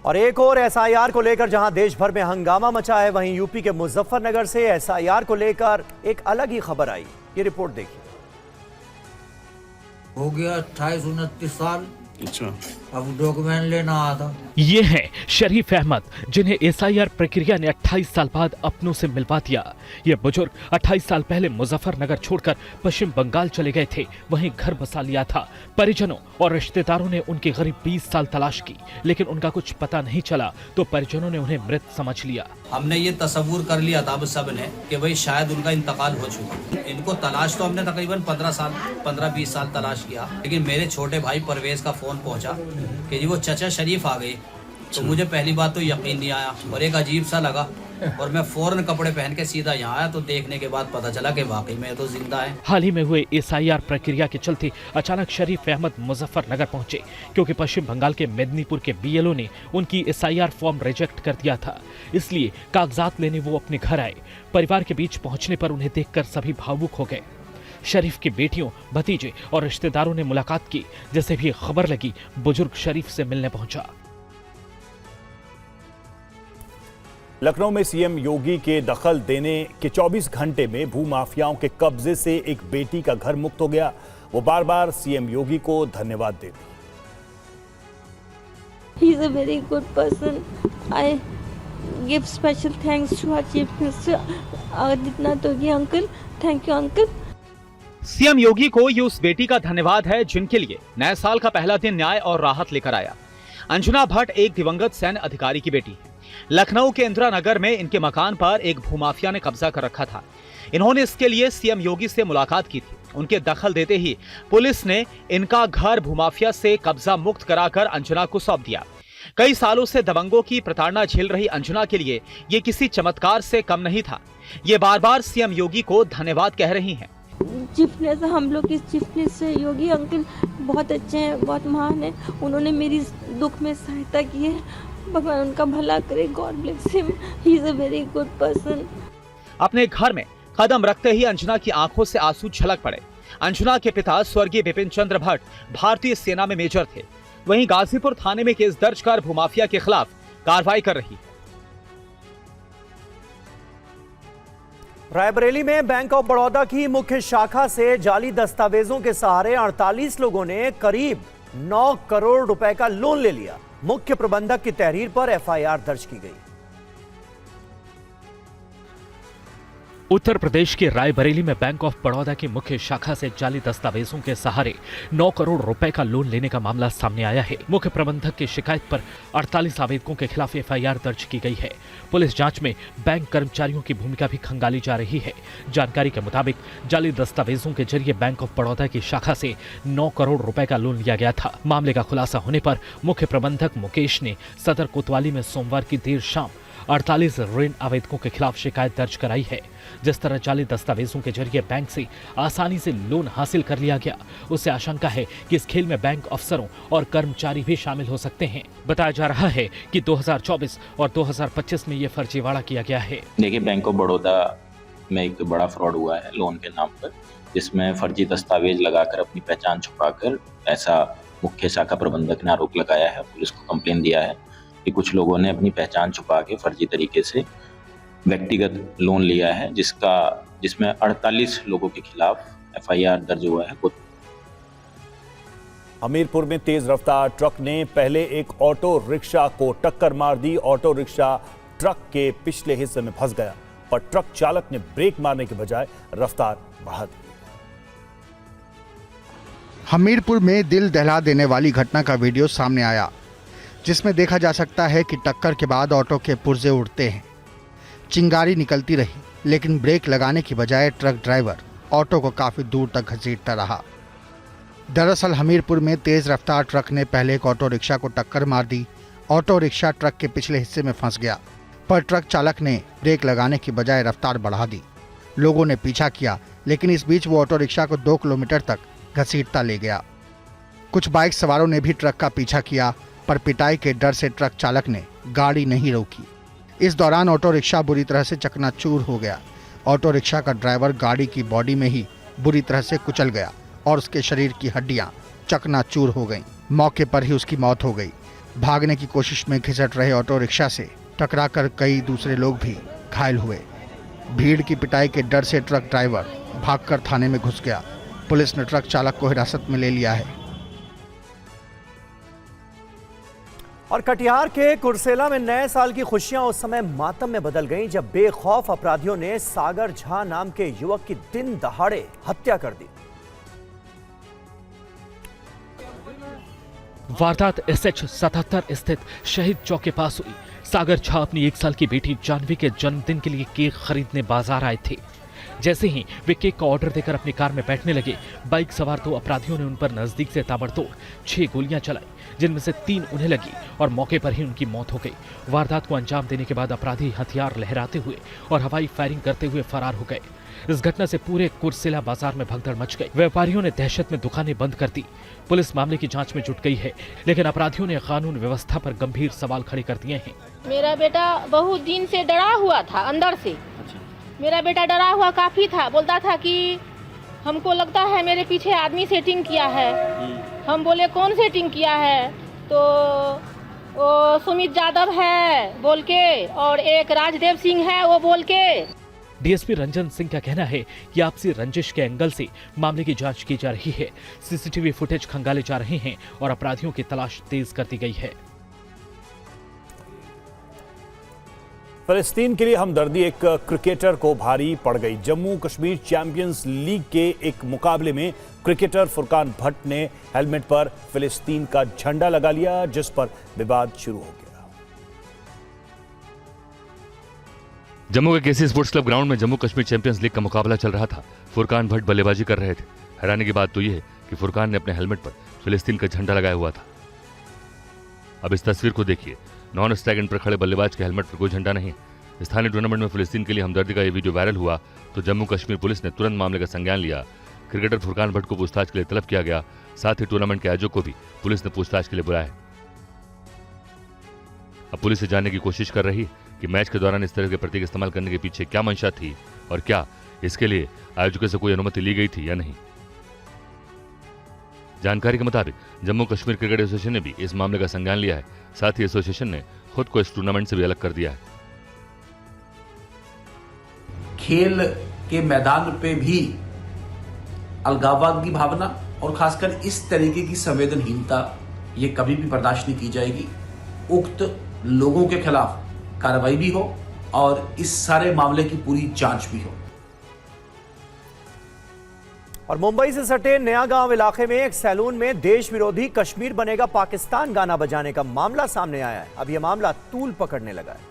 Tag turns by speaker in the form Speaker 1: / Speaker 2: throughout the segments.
Speaker 1: और एक और एसआईआर को लेकर जहां देश भर में हंगामा मचा है, वहीं यूपी के मुजफ्फरनगर से एसआईआर को लेकर एक अलग ही खबर आई। ये रिपोर्ट देखिए।
Speaker 2: हो गया 28-29 साल।
Speaker 3: अच्छा,
Speaker 2: अब डॉक्यूमेंट लेना आया था।
Speaker 4: ये है शरीफ अहमद, जिन्हें एसआईआर प्रक्रिया ने 28 साल बाद अपनों से मिलवा दिया। ये बुजुर्ग 28 साल पहले मुजफ्फरनगर छोड़कर पश्चिम बंगाल चले गए थे, वहीं घर बसा लिया था। परिजनों और रिश्तेदारों ने उनकी करीब 20 साल तलाश की, लेकिन उनका कुछ पता नहीं चला, तो परिजनों ने उन्हें मृत समझ लिया।
Speaker 5: हमने ये तस्वुर कर लिया था अब सब ने कि भाई शायद उनका इंतकाल हो चुका। इनको तलाश तो हमने तकरीबन 15-20 साल तलाश किया, लेकिन मेरे छोटे भाई परवेज का फोन पहुंचा कि जी वो चचा शरीफ आ गए। तो मुझे पहली बात तो यकीन नहीं आया और एक अजीब सा लगा, और मैं फौरन कपड़े पहन के सीधा यहाँ आया, तो देखने के बाद पता चला कि वाकई में तो जिंदा है।
Speaker 4: हाल ही में हुए एसआईआर प्रक्रिया के चलते अचानक शरीफ अहमद मुजफ्फरनगर पहुंचे, क्योंकि पश्चिम बंगाल के मेदिनीपुर के बीएलओ ने उनकी एसआईआर फॉर्म रिजेक्ट कर दिया था। इसलिए कागजात लेने वो अपने घर आए। परिवार के बीच पहुंचने पर उन्हें देखकर सभी भावुक हो गए। शरीफ की बेटियों, भतीजे और रिश्तेदारों ने मुलाकात की। जैसे भी खबर लगी, बुजुर्ग शरीफ से मिलने पहुंचा।
Speaker 3: लखनऊ में सीएम योगी के दखल देने के 24 घंटे में भूमाफियाओं के कब्जे से एक बेटी का घर मुक्त हो गया। वो बार बार सीएम योगी को धन्यवाद देती।
Speaker 6: He is a very good person. I give special thanks to our Chief Minister Aditya Yogi uncle. Thank you uncle.
Speaker 7: CM Yogi को ये उस बेटी का धन्यवाद है जिनके लिए नए साल का पहला दिन न्याय और राहत लेकर आया। अंजुना भट्ट एक दिवंगत सैन्य अधिकारी की बेटी है। लखनऊ के इंदिरा नगर में इनके मकान पर एक भूमाफिया ने कब्जा कर रखा था। इन्होंने इसके लिए सीएम योगी से मुलाकात की थी। उनके दखल देते ही पुलिस ने इनका घर भूमाफिया से कब्जा मुक्त कराकर अंजुना को सौंप दिया। कई सालों से दबंगों की प्रताड़ना झेल रही अंजुना के लिए ये किसी चमत्कार से कम नहीं था। ये बार बार सीएम योगी को धन्यवाद कह रही हैं।
Speaker 6: चीफ हम लोग के चीफ मिनिस्टर योगी अंकल बहुत अच्छे हैं, बहुत महान है। उन्होंने मेरी दुख में सहायता की है। भगवान उनका भला करे। God bless him. He is a very good person.
Speaker 7: अपने घर में कदम रखते ही अंजुना की आंखों से आंसू छलक पड़े। अंजुना के पिता स्वर्गीय बिपिन चंद्र भट्ट भारतीय सेना में मेजर थे। वहीं गाजीपुर थाने में केस दर्ज कर भूमाफिया के खिलाफ कार्रवाई कर रही है।
Speaker 1: रायबरेली में बैंक ऑफ बड़ौदा की मुख्य शाखा से जाली दस्तावेजों के सहारे 48 लोगों ने करीब 9 करोड़ रुपए का लोन ले लिया। मुख्य प्रबंधक की तहरीर पर एफआईआर दर्ज की गई।
Speaker 4: उत्तर प्रदेश के रायबरेली में बैंक ऑफ बड़ौदा की मुख्य शाखा से जाली दस्तावेजों के सहारे 9 करोड़ रुपए का लोन लेने का मामला सामने आया है। मुख्य प्रबंधक की शिकायत पर 48 आवेदकों के खिलाफ एफआईआर दर्ज की गई है। पुलिस जांच में बैंक कर्मचारियों की भूमिका भी खंगाली जा रही है। जानकारी के मुताबिक जाली दस्तावेजों के जरिए बैंक ऑफ बड़ौदा की शाखा से 9 करोड़ रुपए का लोन लिया गया था। मामले का खुलासा होने पर मुख्य प्रबंधक मुकेश ने सदर कोतवाली में सोमवार की देर शाम 48 ऋण आवेदकों के खिलाफ शिकायत दर्ज कराई है। जिस तरह जाली दस्तावेजों के जरिए बैंक से आसानी से लोन हासिल कर लिया गया, उससे आशंका है कि इस खेल में बैंक अफसरों और कर्मचारी भी शामिल हो सकते हैं। बताया जा रहा है कि 2024 और 2025 में ये फर्जीवाड़ा किया गया है।
Speaker 8: देखिए, बैंक ऑफ बड़ौदा में एक बड़ा फ्रॉड हुआ है लोन के नाम पर, जिसमें फर्जी दस्तावेज लगाकर अपनी पहचान छुपाकर, ऐसा मुख्य शाखा प्रबंधक ने आरोप लगाया है। पुलिस को कंप्लेन दिया है कि कुछ लोगों ने अपनी पहचान छुपा के फर्जी तरीके से व्यक्तिगत लोन लिया है, जिसमें 48 लोगों के खिलाफ एफआईआर दर्ज हुआ है।
Speaker 3: हमीरपुर में तेज रफ्तार ट्रक ने पहले एक ऑटो रिक्शा को टक्कर मार दी। ऑटो रिक्शा ट्रक के पिछले हिस्से में फंस गया, पर ट्रक चालक ने ब्रेक मारने के बजाय रफ्तार बढ़ा दी।
Speaker 9: हमीरपुर में दिल दहला देने वाली घटना का वीडियो सामने आया, जिसमें देखा जा सकता है कि टक्कर के बाद ऑटो के पुर्जे उड़ते हैं। चिंगारी निकलती रही, लेकिन ब्रेक लगाने की बजाय ट्रक ड्राइवर ऑटो को काफ़ी दूर तक घसीटता रहा। दरअसल हमीरपुर में तेज़ रफ्तार ट्रक ने पहले एक ऑटो रिक्शा को टक्कर मार दी। ऑटो रिक्शा ट्रक के पिछले हिस्से में फंस गया, पर ट्रक चालक ने ब्रेक लगाने की बजाय रफ्तार बढ़ा दी। लोगों ने पीछा किया, लेकिन इस बीच वो ऑटो रिक्शा को 2 किलोमीटर तक घसीटता ले गया। कुछ बाइक सवारों ने भी ट्रक का पीछा किया, पर पिटाई के डर से ट्रक चालक ने गाड़ी नहीं रोकी। इस दौरान ऑटो रिक्शा बुरी तरह से चकनाचूर हो गया। ऑटो रिक्शा का ड्राइवर गाड़ी की बॉडी में ही बुरी तरह से कुचल गया और उसके शरीर की हड्डियां चकनाचूर हो गईं। मौके पर ही उसकी मौत हो गई। भागने की कोशिश में घिसट रहे ऑटो रिक्शा से टकराकर कई दूसरे लोग भी घायल हुए। भीड़ की पिटाई के डर से ट्रक ड्राइवर भागकर थाने में घुस गया। पुलिस ने ट्रक चालक को हिरासत में ले लिया है।
Speaker 1: और कटिहार के कुर्सेला में नए साल की खुशियां उस समय मातम में बदल गईं जब बेखौफ अपराधियों ने सागर झा नाम के युवक की दिन दहाड़े हत्या कर दी।
Speaker 4: वारदात SH 77 स्थित शहीद चौक के पास हुई। सागर झा अपनी 1 साल की बेटी जानवी के जन्मदिन के लिए केक खरीदने बाजार आए थे। जैसे ही वे केक का ऑर्डर देकर अपनी कार में बैठने लगे, बाइक सवार 2 अपराधियों ने उन पर नजदीक से ताबड़तोड़ 6 गोलियां चलाई, जिनमें से 3 उन्हें लगी और मौके पर ही उनकी मौत हो गई। वारदात को अंजाम देने के बाद अपराधी हथियार लहराते हुए और हवाई फायरिंग करते हुए फरार हो गए। इस घटना से पूरे कुर्सेला बाजार में भगदड़ मच गई। व्यापारियों ने दहशत में दुकानें बंद कर दी। पुलिस मामले की जांच में जुट गई है, लेकिन अपराधियों ने कानून व्यवस्था पर गंभीर सवाल खड़े कर दिए हैं।
Speaker 10: मेरा बेटा बहुत दिन से डरा हुआ था अंदर से। मेरा बेटा डरा हुआ काफी था, बोलता था कि हमको लगता है मेरे पीछे आदमी सेटिंग किया है। हम बोले कौन सेटिंग किया है, तो वो सुमित यादव है बोल के और एक राजदेव सिंह है वो बोल के।
Speaker 4: डीएसपी रंजन सिंह का कहना है कि आपसी रंजिश के एंगल से मामले की जांच की जा रही है। सीसीटीवी फुटेज खंगाले जा रहे हैं और अपराधियों की तलाश तेज कर दी गई है।
Speaker 3: फिलिस्तीन के लिए हमदर्दी एक क्रिकेटर को भारी पड़ गई। जम्मू कश्मीर चैंपियंस लीग के एक मुकाबले में क्रिकेटर फुरकान भट्ट ने हेलमेट पर फिलिस्तीन का झंडा लगा लिया, जिस पर विवाद शुरू हो गया।
Speaker 11: जम्मू के केसी स्पोर्ट्स क्लब ग्राउंड में जम्मू कश्मीर चैंपियंस लीग का मुकाबला चल रहा था। फुरकान भट्ट बल्लेबाजी कर रहे थे। हैरानी की बात तो यह है कि फुरकान ने अपने हेलमेट पर फिलिस्तीन का झंडा लगाया हुआ था। अब इस तस्वीर को देखिए। नॉन स्ट्राइक एंड पर खड़े बल्लेबाज के हेलमेट पर कोई झंडा नहीं। स्थानीय टूर्नामेंट में फिलिस्तीन के लिए हमदर्दी का यह वीडियो वायरल हुआ तो जम्मू कश्मीर पुलिस ने तुरंत मामले का संज्ञान लिया। क्रिकेटर फुरकान भट्ट को पूछताछ के लिए तलब किया गया। साथ ही टूर्नामेंट के आयोजक को भी पुलिस ने पूछताछ के लिए बुलाया। अब पुलिस जानने की कोशिश कर रही कि मैच के दौरान इस तरह के प्रतीक इस्तेमाल करने के पीछे क्या मंशा थी और क्या इसके लिए आयोजकों से कोई अनुमति ली गई थी या नहीं। जानकारी के मुताबिक जम्मू कश्मीर क्रिकेट एसोसिएशन ने भी इस मामले का संज्ञान लिया है। साथ ही एसोसिएशन ने खुद को इस टूर्नामेंट से भी अलग कर दिया है।
Speaker 12: खेल के मैदान पे भी अलगाववाद की भावना और खासकर इस तरीके की संवेदनहीनता ये कभी भी बर्दाश्त नहीं की जाएगी। उक्त लोगों के खिलाफ कार्रवाई भी हो और इस सारे मामले की पूरी जांच भी हो।
Speaker 1: और मुंबई से सटे नया गांव इलाके में एक सैलून में देश विरोधी कश्मीर बनेगा पाकिस्तान गाना बजाने का मामला सामने आया है। अब यह मामला तूल पकड़ने लगा है।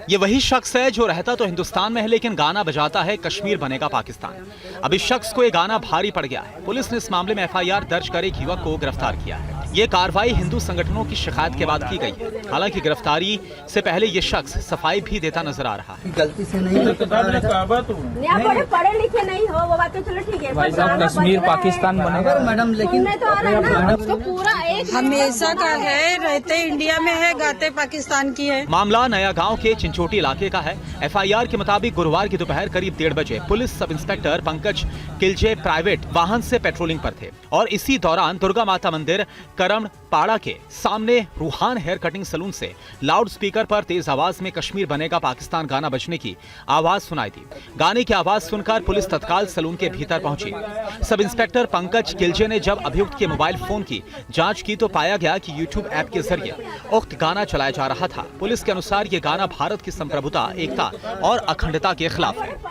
Speaker 7: ये वही शख्स है जो रहता तो हिंदुस्तान में है लेकिन गाना बजाता है कश्मीर बनेगा पाकिस्तान। अब इस शख्स को ये गाना भारी पड़ गया है। पुलिस ने इस मामले में FIR दर्ज कर एक युवक को गिरफ्तार किया है। ये कार्रवाई हिंदू संगठनों की शिकायत के बाद की गई है। हालांकि गिरफ्तारी से पहले ये शख्स सफाई भी देता नजर आ रहा है।
Speaker 13: गलती से नहीं पढ़े लिखे नहीं हो वो बात तो चलो ठीक है, कश्मीर पाकिस्तान बनेगा मैडम, लेकिन तो पूरा एक हमेशा का है, रहते इंडिया में है, गाते पाकिस्तान की है।
Speaker 7: मामला नया गांव के चिंचोटी इलाके का है। FIR के मुताबिक गुरुवार की दोपहर करीब 1:30 बजे police sub inspector Pankaj किलजे private वाहन से पेट्रोलिंग पर थे और इसी दौरान दुर्गा माता मंदिर करम पाड़ा के सामने रूहान हेयर कटिंग सैलून से लाउड स्पीकर पर तेज आवाज में कश्मीर बनेगा पाकिस्तान गाना बजने की आवाज सुनाई दी। गाने की आवाज सुनकर पुलिस तत्काल सैलून के भीतर पहुंची। सब इंस्पेक्टर पंकज किलजे ने जब अभियुक्त के मोबाइल फोन की जांच की तो पाया गया कि YouTube ऐप के जरिए उक्त गाना चलाया जा रहा था। पुलिस के अनुसार ये गाना भारत की संप्रभुता, एकता और अखंडता के खिलाफ है।